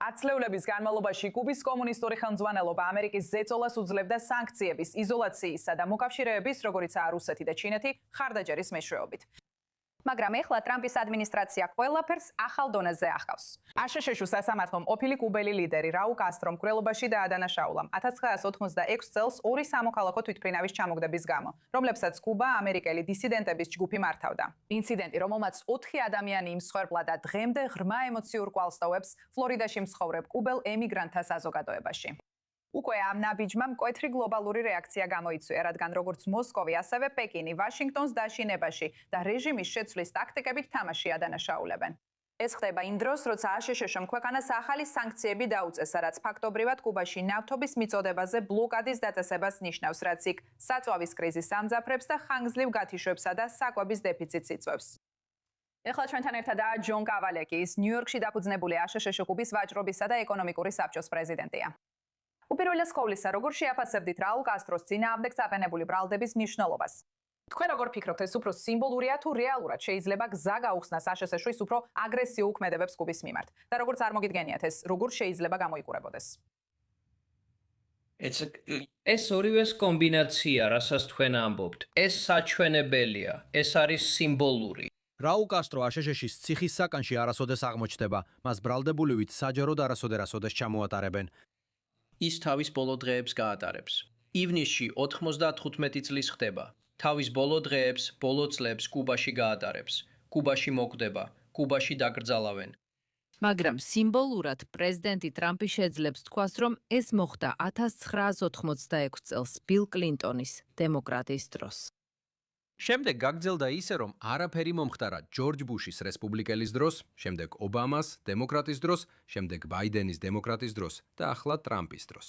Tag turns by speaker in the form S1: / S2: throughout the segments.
S1: ათწლეულების განმავლობაში კუბის კომუნისტური ხელმძღვანელობა ამერიკის ზეწოლას უძლებდა სანქციების, იზოლაციისა და მოკავშირეების, როგორიცაა რუსეთი და ჩინეთი, ხარდაჭერის მეშვეობით. მაგრამ ეხლა ტრამპის ადმინისტრაცია ყველაფერს ახალ დონეზე ახავს. აშშ-ს სასამართლომ ყოფილი კუბელი ლიდერი რაულ კასტრომ მკვლელობაში დაადანაშაულა 1986 წელს ორი სამოქალაქო თვითმფრინავის ჩამოგდების გამო, რომლებსაც კუბა ამერიკელი დისიდენტების ჯგუფი მართავდა. ინციდენტი, რომელმაც 4 ადამიანი იმსხვერპლა და დღემდე ღრმა ემოციურ კვალსტოვებს ფლორიდაში მცხოვრებ კუბელ ემიგრანტთა საზოგადოებაში. უკვე ამ ნაბიჯმა მკვეთრი გლობალური რეაქცია გამოიწვია, რადგან როგორც მოსკოვი, ასევე პეკინი ვაშინგტონს დაშინებაში და რეჟიმის შეცვლის ტაქტიკებით თამაში ადანაშაულებენ. ეს ხდება იმ დროს, როცა აშშ-მ ქვეყანას ახალი სანქციები დაუწესა, რაც ფაქტობრივად კუბაში ნავთობის მიწოდებაზე ბლოკადის დაწესებას ნიშნავს, რაც იქ საწვავის კრიზისს ამძაფრებს და ხანგრძლივ გათიშვებსა და საკვების დეფიციტს იწვევს. ეხლა ჩვენთან ერთადაა ჯონ კავალეკი, ის ნიუ-იორკში დაფუძნებული აშშ კუბის ვაჭრობისა და ეკონომიკური საბჭოს პრეზიდენტია. უპირველეს ყოვლისა, როგორ შეაფასებდით რაულ კასტროს წინააღმდეგ წაყენებული ბრალდების მნიშვნელობას? თქვენ როგორ ფიქრობთ, ეს უფრო სიმბოლურია თუ რეალურად შეიძლება გზა გაუხსნას აშშ-ს უფრო აგრესიულ ქმედებებს კუბის მიმართ? და როგორ წარმოგიდგენიათ ეს, როგორ შეიძლება გამოიყურებოდეს?
S2: ეს ორივეს კომბინაცია, რასაც თქვენ ამბობთ, ეს საჩვენებელია, ეს არის სიმბოლური.
S3: რაულ კასტრო აშშ-ის ციხის საკანში არასოდეს აღმოჩნდება, მას ბრალდებულივით საჯაროდ არასოდეს ჩამოატარებენ.
S2: ის თავის ბოლო დღეებს გაატარებს. ივნისში 95 წლის ხდება. თავის ბოლო დღეებს, ბოლო წლებს კუბაში გაატარებს. კუბაში მოკვდება, კუბაში დაკრძალავენ.
S4: მაგრამ სიმბოლურად პრეზიდენტი ტრამპი შეძლებს თქვას, რომ ეს მოხდა 1986 წელს ბილ კლინტონის დემოკრატიის დროს.
S3: შემდეგ გაგრძელდა ისე, რომ არაფერი მომხდარა ჯორჯ ბუშის რესპუბლიკელის დროს, შემდეგ ობამას დემოკრატის დროს, შემდეგ ბაიდენის დემოკრატის დროს და ახლა ტრამპის დროს.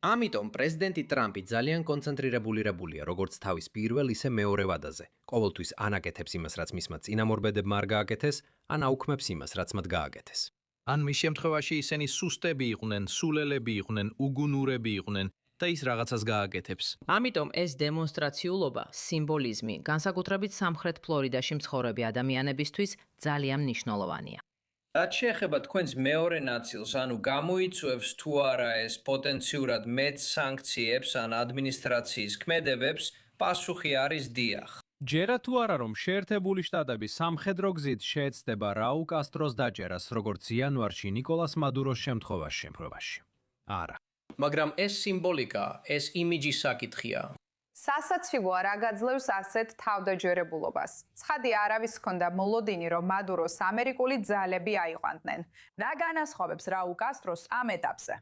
S2: ამიტომ პრეზიდენტი ტრამპი ძალიან კონცენტრირებულია როგორც თავის პირველ, ისე მეორე ვადაზე. ყოველთვის ანაკეთებს იმას, რაც მისმა წინამორბედებმა არ გააკეთეს, ან აუქმებს იმას, რაც მათ გააკეთეს.
S3: ან მის შემთხვევაში ისინი სუსტები იყვნენ, სულელები იყვნენ, უგუნურები იყვნენ და ის რაღაცას გააკეთებს.
S4: ამიტომ ეს დემონსტრაციულობა, სიმბოლიზმი, განსაკუთრებით სამხრეთ ფლორიდაში მცხოვრები ადამიანებისთვის ძალიან მნიშვნელოვანია.
S2: რაც შეეხება თქვენს მეორე ნაწილს, ანუ გამოიწვევს თუ არა ეს პოტენციურად მეტ სანქციებს ან ადმინისტრაციის ქმედებებს, პასუხი არის დიახ.
S3: ჯერა თუ არა რომ შეერთებული შტატები სამხედრო გზით შეეცდება რაულ კასტროს დაჭერას, როგორც იანვარში ნიკოლას მადუროს შემთხვევაში. არა.
S2: მაგრამ ეს სიმბოლიკა, ეს იმიჯის საკითხია.
S1: სასაცილოა რა გაძლევს ასეთ თავდაჯერებულობას. ცხადი არავის ჰქონდა მოლოდინი, რომ მადუროს ამერიკული ძალები აიყვანდნენ. რა განასხვავებს რაულ კასტროს ამ ეტაპზე?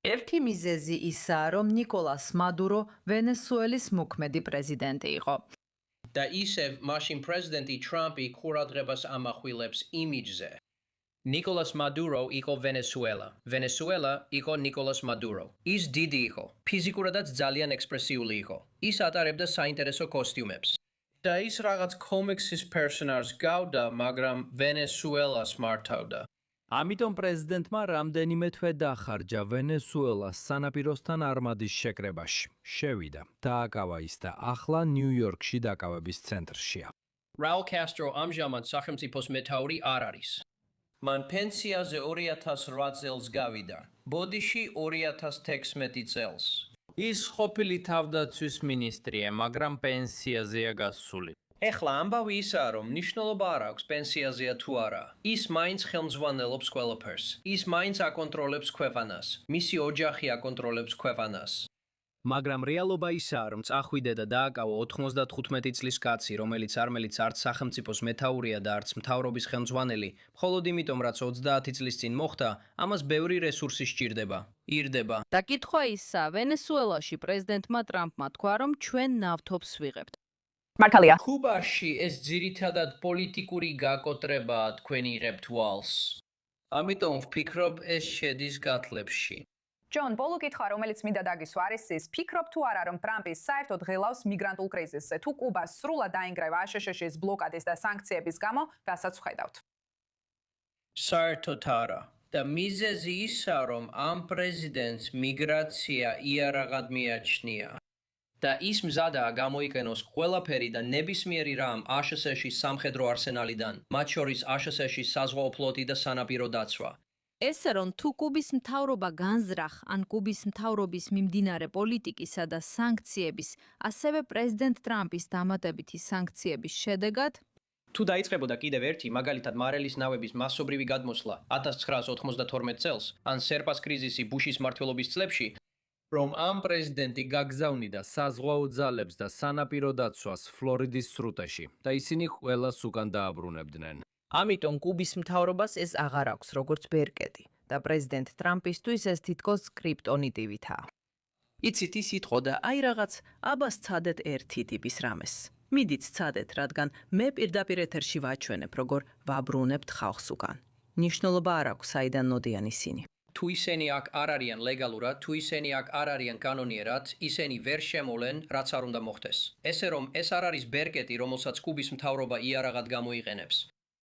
S4: ერთი მიზეზი ისაა, რომ ნიკოლას მადურო ვენესუელის მოქმედი პრეზიდენტი იყო.
S2: და ისევ მაშინ პრეზიდენტი ტრამპი ყურადღებას ამახვილებს იმიჯზე. ნიკოლას მადურო იყო ვენესუელა. ვენესუელა იყო ნიკოლას მადურო. ის დიდი იყო, ფიზიკურადაც ძალიან ექსპრესიული იყო. ის ატარებდა საინტერესო კოსტიუმებს. და ის რაღაც კომიქსის პერსონაჟს გავდა, მაგრამ ვენესუელას მართავდა.
S3: ამიტომ პრეზიდენტმა რამდენიმე თვე დახარჯა ვენესუელას სანაპიროსთან არმადის შეკრებაში. შევიდა, დააკავა ის და ახლა ნიუ-იორკში დაკავების ცენტრშია.
S2: რაულ კასტრო ამჟამად სახელმწიფოს მეთაური არ არის. მან პენსიაზე 2008 წელს გავიდა, ბოდიში 2016 წელს.
S5: ის ყოფილი თავდაცვის მინისტრია, მაგრამ პენსიაზეა გასული.
S2: ეხლა ამბავი ისაა, რომ მნიშვნელობა არ აქვს პენსიაზეა თუ არა. ის მაინც ხელმძღვანელობს ყველაფერს. ის მაინც აკონტროლებს ქვეყანას. მისი ოჯახი აკონტროლებს ქვეყანას.
S3: მაგრამ რეალობა ისაა, რომ წახვიდე და დააკავა 95 წლის კაცი, რომელიც არც სახელმწიფოს მეთაურია და არც მთავრობის ხელმძღვანელი, მხოლოდ იმიტომ, რაც 30 წლის წინ მოხდა, ამას ბევრი რესურსი სჭირდება. ირდება.
S4: და კითხვა ისაა, ვენესუელაში პრეზიდენტმა ტრამპმა თქვა, რომ ჩვენ ნავთობს ვიღებთ.
S1: მართალია.
S2: კუბაში ეს ძირითადად პოლიტიკური გაკოტრებაა, თქვენ იღებთ ვალს. ამიტომ ვფიქრობ, ეს შედის გათლებში.
S1: ჯონ, ბოლო კითხვა, რომელიც მინდა დაგისვა, არის ის, ფიქრობ თუ არა, რომ ტრამპი საერთოდ ღელავს მიგრანტულ კრიზისზე, თუ კუბა სრულად დაინგრევა აშშ-ის ბლოკადის და სანქციების გამო, რასაც ვხედავთ?
S2: საერთოდ არა. და მიზეზი ისაა, რომ ამ პრეზიდენტს მიგრაცია იარაღად მიაჩნია. და ის მზადაა გამოიყენოს ყველაფერი და ნებისმიერი რამ აშშ-ის სამხედრო არსენალიდან, მათ შორის აშშ-ის საზღვაო ფლოტი და სანაპირო დაცვა.
S4: ესე რომ თუ კუბის მთავრობა განზრახ ან კუბის მთავრობის მიმდინარე პოლიტიკისა და სანქციების, ასევე პრეზიდენტ ტრამპის დამატებითი სანქციების შედეგად
S3: თუ დაიწყებოდა კიდევ ერთი, მაგალითად მარელის ნავების მასობრივი გადმოსვლა 1992 წელს, ან სერპას კრიზისი ბუშის მმართველობის წლებში,
S5: რომ ამ პრეზიდენტი გაგზავნიდა საზღვაო ძალებს და სანაპირო დაცვას ფლორიდის სრუტეში და ისინი ყველას უკან დააბრუნებდნენ.
S6: ამიტომ კუბის მთავრობას ეს აღარ აქვს როგორც ბერკეტი და პრეზიდენტ ტრამპისთვის ეს თითქოს კრიპტონიტივითაა. იცით ის იტყოდა, აი რაღაც აბას ცადეთ ერთი ტიპის რამეს. მიდით ცადეთ, რადგან მე პირდაპირ ეთერში ვაჩვენებ, როგორ ვაბრუნებთ ხალხს უკან. ნიშნულობა არ აქვს, საიდან მოდიან ისინი.
S3: თუ ისინი აქ არ არიან ლეგალურად, თუ ისინი აქ არ არიან კანონიერად, ისინი ვერ შემოვლენ, რაც არ უნდა მოხდეს. ესე რომ ეს არ არის ბერკეტი, რომელსაც კუბის მთავრობა იარაღად გამოიყენებს.